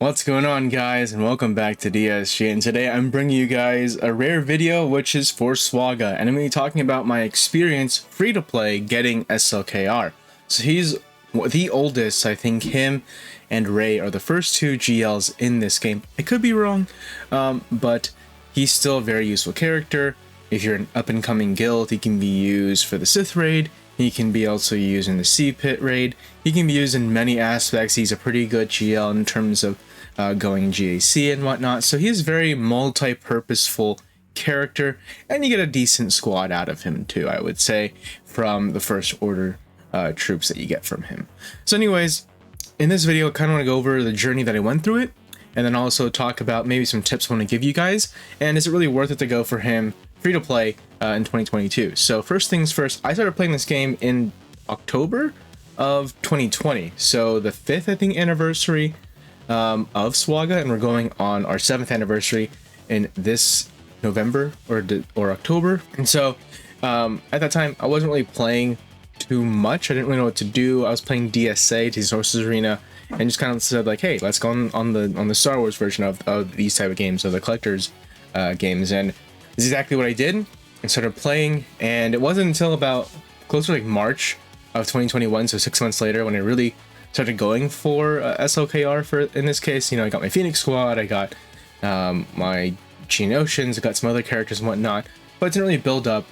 What's going on, guys, and welcome back to DSG, and today I'm bringing you guys a rare video which is for swgoh, and I'm going to be talking about my experience free-to-play getting SLKR. So he's the oldest. I think him and Ray are the first two GLs in this game. I could be wrong, but he's still a very useful character. If you're an up-and-coming guild, he can be used for the Sith raid. He can be also used in the Sea Pit raid. He can be used in many aspects. He's a pretty good GL in terms of going GAC and whatnot. So he's a very multi-purposeful character, and you get a decent squad out of him too, I would say, from the First Order troops that you get from him. So anyways, in this video, I kind of want to go over the journey that I went through it, and then also talk about maybe some tips I want to give you guys, and is it really worth it to go for him free to play in 2022. So first things first, I started playing this game in October of 2020, so the 5th, I think, anniversary of swgoh, and we're going on our 7th anniversary in this November or October. And so at that time I wasn't really playing too much. I didn't really know what to do. I was playing DSA, Disney Sources Arena, and just kind of said like, hey, let's go on the Star Wars version of these type of games, of the collectors games. And this is exactly what I did. I started playing, and it wasn't until about closer to like March of 2021, so 6 months later, when I really started going for SLKR. For in this case, you know, I got my Phoenix squad, I got my Geonosians, I got some other characters and whatnot, but it didn't really build up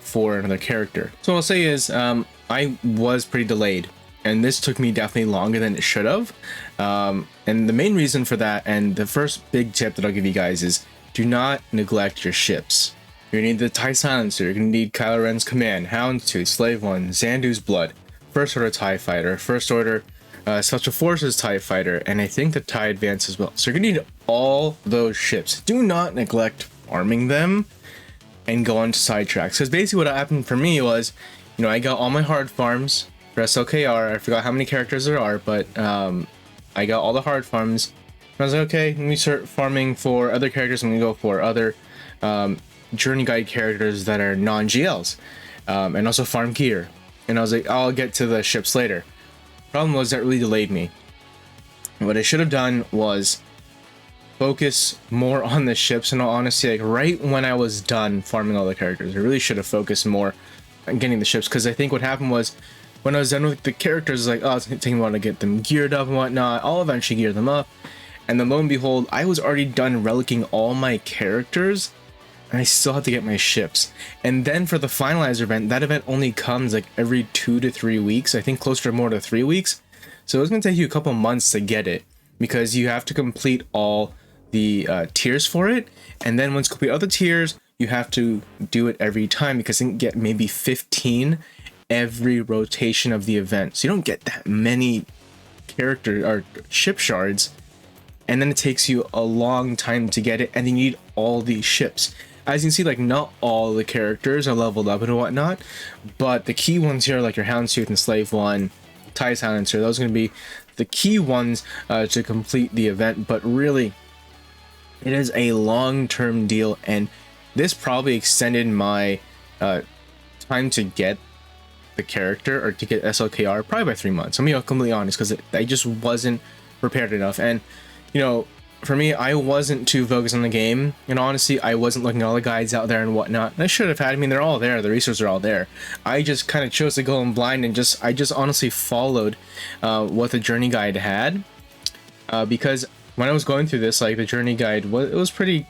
for another character. So what I'll say is I was pretty delayed, and this took me definitely longer than it should have. And the main reason for that, and the first big tip that I'll give you guys, is do not neglect your ships. You're gonna need the TIE Silencer, you're gonna need Kylo Ren's Command, Houndstooth, Slave One, Xandu's Blood, First Order TIE Fighter, First Order Special Forces TIE Fighter, and I think the TIE Advance as well. So you're gonna need all those ships. Do not neglect farming them and go on to sidetracks. Because basically what happened for me was, you know, I got all my hard farms for SLKR. I forgot how many characters there are, but I got all the hard farms. And I was like, okay, let me start farming for other characters. I'm gonna go for other journey guide characters that are non-GLs, and also farm gear. And I was like, I'll get to the ships later. Problem was that really delayed me. What I should have done was focus more on the ships. In all honesty, like right when I was done farming all the characters, I really should have focused more on getting the ships. Because I think what happened was, when I was done with the characters, like, oh, it's taking a while to get them geared up and whatnot. I'll eventually gear them up. And then lo and behold, I was already done relicking all my characters, and I still have to get my ships. And then for the finalizer event, that event only comes like every 2 to 3 weeks. I think closer to more to 3 weeks. So it's going to take you a couple months to get it, because you have to complete all the tiers for it. And then once you complete all the tiers, you have to do it every time, because you can get maybe 15 every rotation of the event. So you don't get that many character or ship shards. And then it takes you a long time to get it, and you need all these ships. As you can see, like, not all the characters are leveled up and whatnot, but the key ones here, like your Houndstooth and Slave One, TIE Silencer, those are going to be the key ones to complete the event. But really, it is a long-term deal, and this probably extended my time to get the character, or to get SLKR, probably by 3 months. I'm being completely honest, because I just wasn't prepared enough. And you know, for me, I wasn't too focused on the game, and honestly, I wasn't looking at all the guides out there and whatnot. And I should have had. I mean, they're all there. The resources are all there. I just kind of chose to go in blind, and I just honestly followed what the journey guide had, because when I was going through this, like, the journey guide was pretty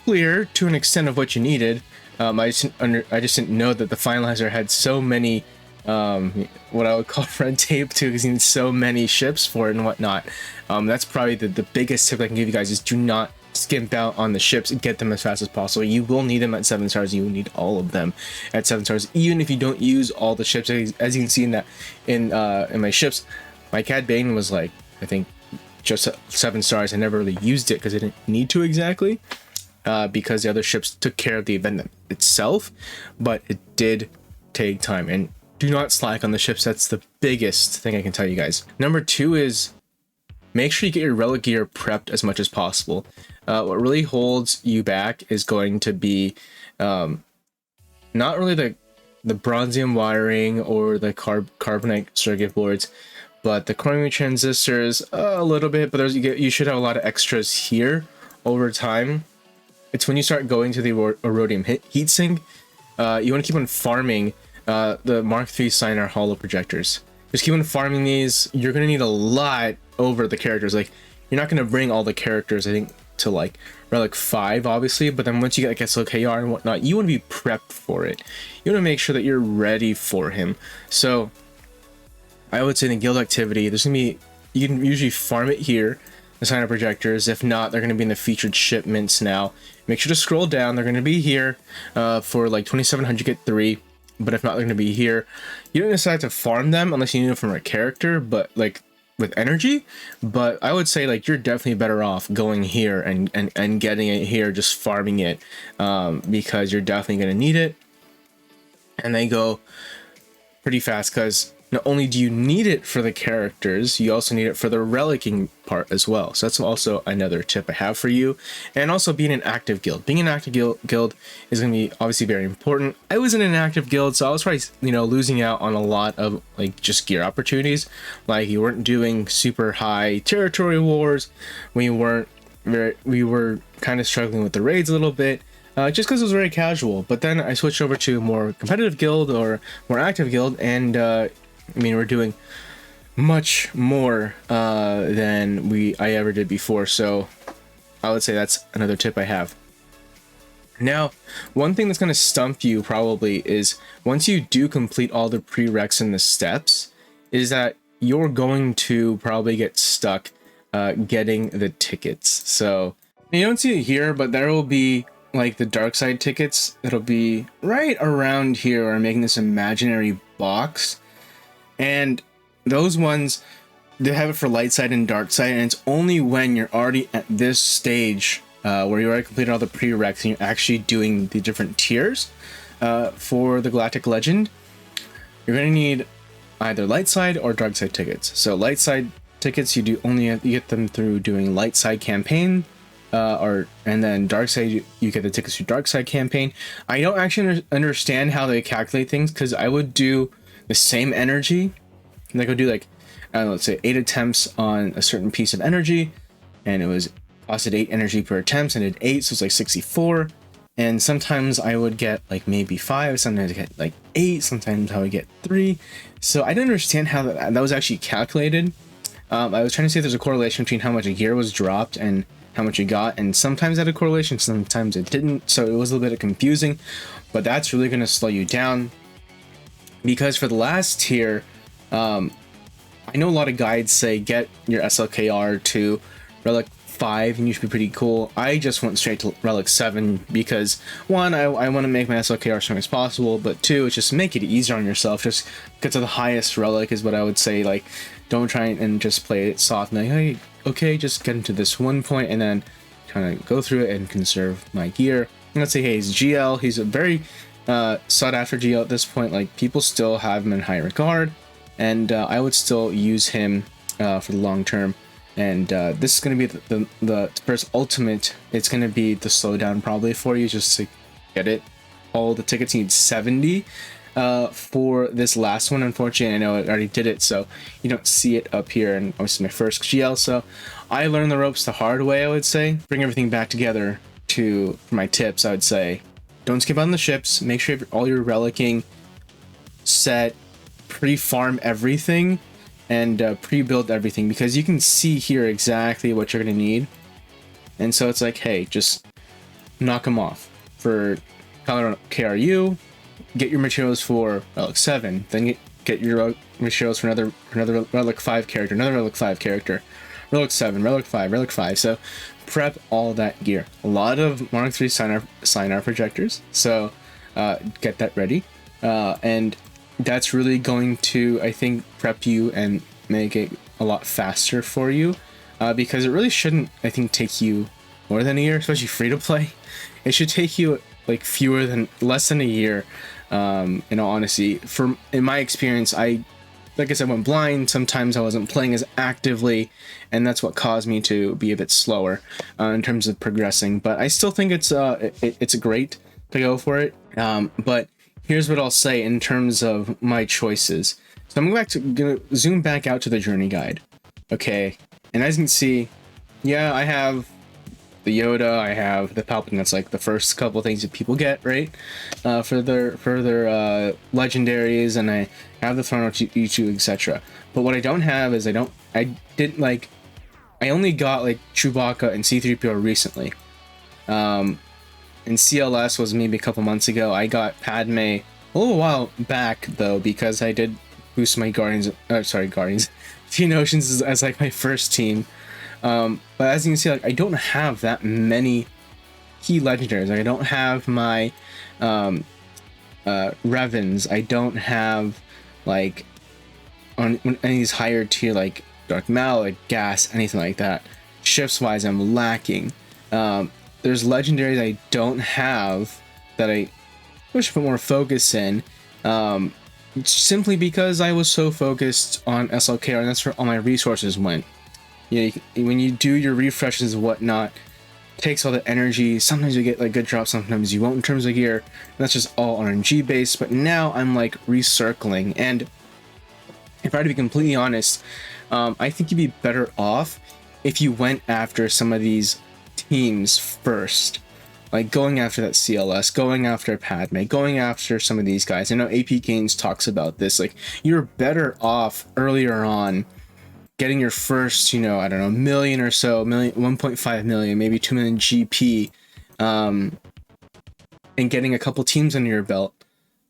clear to an extent of what you needed. I just didn't know that the finalizer had so many what I would call red tape too, because you need so many ships for it and whatnot. That's probably the biggest tip I can give you guys, is do not skimp out on the ships and get them as fast as possible. You will need them at 7 stars. You will need all of them at 7 stars, even if you don't use all the ships. As you can see in my ships, my Cad Bane was like, I think, just 7 stars. I never really used it because I didn't need to exactly, because the other ships took care of the event itself, but it did take time. And do not slack on the ships. That's the biggest thing I can tell you guys. Number 2 is make sure you get your relic gear prepped as much as possible. What really holds you back is going to be not really the bronzium wiring or the carbonite circuit boards, but the chromium transistors a little bit, but you should have a lot of extras here over time. It's when you start going to the iridium heatsink, you want to keep on farming the Mark III Sinar hollow projectors. Just keep on farming these. You're going to need a lot over the characters. Like, you're not going to bring all the characters, I think, to like Relic 5, obviously, but then once you get like SLKR and whatnot, you want to be prepped for it. You want to make sure that you're ready for him. So I would say in the guild activity, there's going to be, you can usually farm it here, the Sinar projectors. If not, they're going to be in the featured shipments now. Make sure to scroll down. They're going to be here for like 2700 get 3, but if not, they're going to be here. You don't decide to farm them unless you need them from a character, but like with energy. But I would say like you're definitely better off going here and getting it here, just farming it, because you're definitely going to need it. And they go pretty fast because not only do you need it for the characters, you also need it for the relicking part as well. So that's also another tip I have for you. And also being an active guild. Being an active guild is going to be obviously very important. I was in an active guild, so I was probably, you know, losing out on a lot of like just gear opportunities. Like you weren't doing super high territory wars. We were kind of struggling with the raids a little bit. Just because it was very casual. But then I switched over to a more competitive guild or more active guild, and I mean, we're doing much more than I ever did before. So I would say that's another tip I have. Now, one thing that's going to stump you probably is once you do complete all the prereqs and the steps, is that you're going to probably get stuck getting the tickets. So you don't see it here, but there will be like the dark side tickets. It'll be right around here, or making this imaginary box. And those ones, they have it for light side and dark side, and it's only when you're already at this stage where you already completed all the prereqs and you're actually doing the different tiers for the Galactic Legend, you're going to need either light side or dark side tickets. So light side tickets, you get them through doing light side campaign, and then dark side, you get the tickets through dark side campaign. I don't actually understand how they calculate things, because I would do the same energy, like I would do like, I don't know, let's say 8 attempts on a certain piece of energy, and it was costed 8 energy per attempt, and I did 8, so it's like 64. And sometimes I would get like maybe 5, sometimes I get like 8, sometimes I would get 3. So I didn't understand how that was actually calculated. I was trying to see if there's a correlation between how much a gear was dropped and how much you got, and sometimes it had a correlation, sometimes it didn't, so it was a little bit confusing. But that's really going to slow you down, because for the last tier, I know a lot of guides say get your SLKR to Relic 5 and you should be pretty cool. I just went straight to Relic 7 because, one, I want to make my SLKR as strong as possible, but two, it's just make it easier on yourself. Just get to the highest relic is what I would say. Like, don't try and just play it soft and like, hey, okay, just get into this one point and then kind of go through it and conserve my gear. And let's say, hey, he's GL, he's a very sought after GL at this point. Like, people still have him in high regard, and I would still use him for the long term. And this is going to be the first ultimate. It's going to be the slowdown probably for you, just to get it. All the tickets need 70 for this last one. Unfortunately, I know I already did it, so you don't see it up here, and obviously my first GL, so I learned the ropes the hard way, I would say. Bring everything back together for my tips, I would say. Don't skip on the ships. Make sure you have all your relicking set, pre-farm everything, and pre-build everything, because you can see here exactly what you're going to need. And so it's like, hey, just knock them off. For KRU, get your materials for Relic 7, then get your materials for another Relic 5 character, another Relic 5 character, Relic 7, Relic 5, Relic 5. So prep all that gear. A lot of Mark III Sinar projectors, so get that ready. And that's really going to, I think, prep you and make it a lot faster for you, because it really shouldn't, I think, take you more than a year, especially free to play. It should take you like less than a year, in all honesty. In my experience, like I said, went blind. Sometimes I wasn't playing as actively, and that's what caused me to be a bit slower in terms of progressing. But I still think it's great to go for it. But here's what I'll say in terms of my choices. So I'm gonna zoom back out to the journey guide. Okay, and as you can see, yeah, I have the Yoda, I have the Palpatine. That's like the first couple things that people get, right? For their legendaries, and I have the Throne of Ichu, etc. But what I don't have is I only got like Chewbacca and C-3PO recently. And CLS was maybe a couple months ago. I got Padme a little while back though, because I did boost my Guardians. Teen Oceans as like my first team. But as you can see, like I don't have that many key legendaries. Like, I don't have my Revens. I don't have like on any of these higher tier like Dark Maul, like Gas, anything like that. Shifts wise, I'm lacking. There's legendaries I don't have that I wish to put more focus in. Simply because I was so focused on SLKR, and that's where all my resources went. You know, when you do your refreshes and whatnot, it takes all the energy. Sometimes you get like good drops, sometimes you won't in terms of gear. And that's just all RNG based. But now I'm like recircling, and if I had to be completely honest, I think you'd be better off if you went after some of these teams first. Like going after that CLS, going after Padme, going after some of these guys. I know AP Games talks about this. Like, you're better off earlier on getting your first, you know, I don't know, million or so, 1.5 million, maybe 2 million GP, and getting a couple teams under your belt,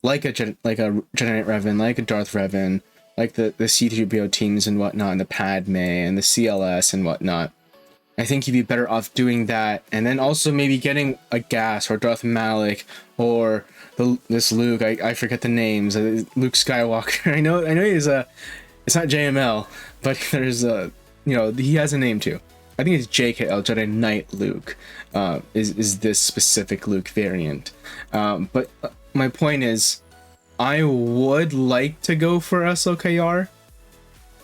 like a Jedi Knight Revan, like a Darth Revan, like the C-3PO teams and whatnot, and the Padme and the CLS and whatnot. I think you'd be better off doing that, and then also maybe getting a Gas or Darth Malik or this Luke. I forget the names. Luke Skywalker. I know he's it's not JML, but there's you know, he has a name too. I think it's JKL, Jedi Knight Luke. Is this specific Luke variant? But my point is, I would like to go for SLKR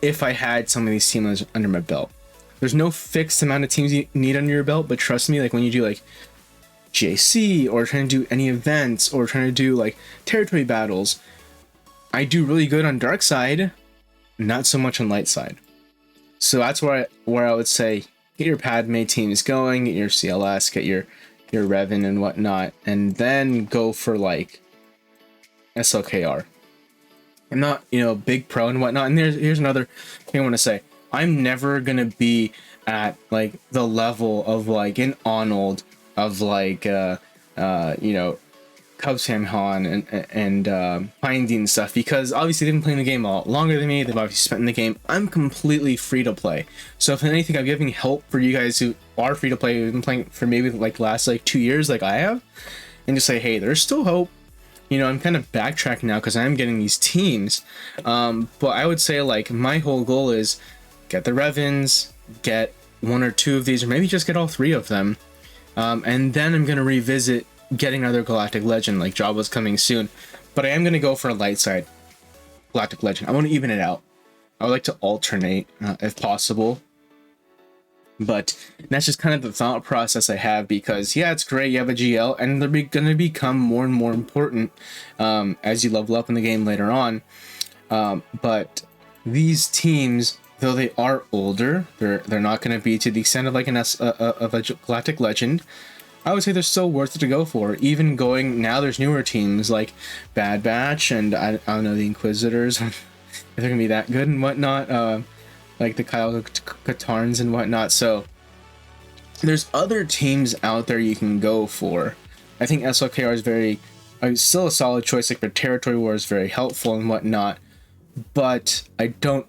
if I had some of these teams under my belt. There's no fixed amount of teams you need under your belt, but trust me, like when you do like JC or trying to do any events or trying to do like territory battles, I do really good on dark side, not so much on light side. So that's where I would say get your Padme teams going, get your CLS, get your Revan and whatnot, and then go for like SLKR. I'm not, you know, big pro and whatnot. And here's another thing I want to say. I'm never gonna be at like the level of like an Arnold of like you know, Cub Sam Han and Pindy and stuff, because obviously they've been playing the game a lot longer than me. They've obviously spent in the game. I'm completely free to play. So if anything, I'm giving help for you guys who are free to play, who've been playing for maybe like last like 2 years like I have, and just say, hey, there's still hope. You know, I'm kind of backtracking now because I am getting these teams. But I would say like my whole goal is get the Revens, get 1 or 2 of these, or maybe just get all 3 of them. And then I'm going to revisit getting another Galactic Legend, like Jabba's coming soon. But I am going to go for a light side Galactic Legend. I want to even it out. I would like to alternate if possible. But that's just kind of the thought process I have, because yeah, it's great, you have a GL, and they're going to become more and more important as you level up in the game later on. But these teams, though they are older, they're not going to be to the extent of like of a Galactic Legend. I would say they're still worth it to go for. Even going now, there's newer teams like Bad Batch and I don't know, the Inquisitors, if they're gonna be that good and whatnot. Like the Kyle Katarns and whatnot. So there's other teams out there you can go for. I think SLKR is still a solid choice. Like for Territory War is very helpful and whatnot. But I don't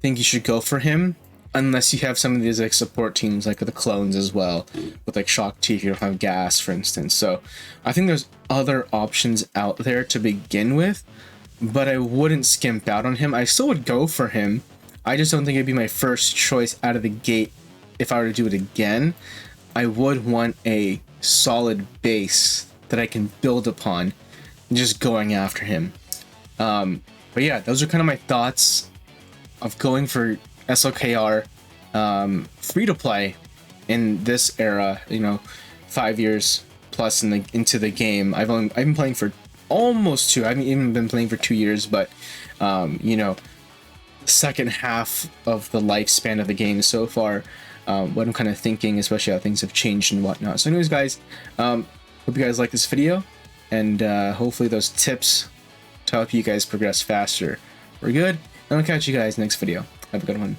think you should go for him unless you have some of these like support teams, like the clones as well, with like Shock T if you don't have Gas, for instance. So I think there's other options out there to begin with, but I wouldn't skimp out on him. I still would go for him. I just don't think it'd be my first choice out of the gate. If I were to do it again, I would want a solid base that I can build upon, just going after him. But yeah, those are kind of my thoughts of going for SLKR free to play in this era. You know, 5 years plus into the game. I've been playing for almost 2. I haven't even been playing for 2 years, but you know, second half of the lifespan of the game so far. What I'm kind of thinking, especially how things have changed and whatnot. So anyways, guys, hope you guys like this video, and hopefully those tips to help you guys progress faster were good. And I'll catch you guys next video. Have a good one.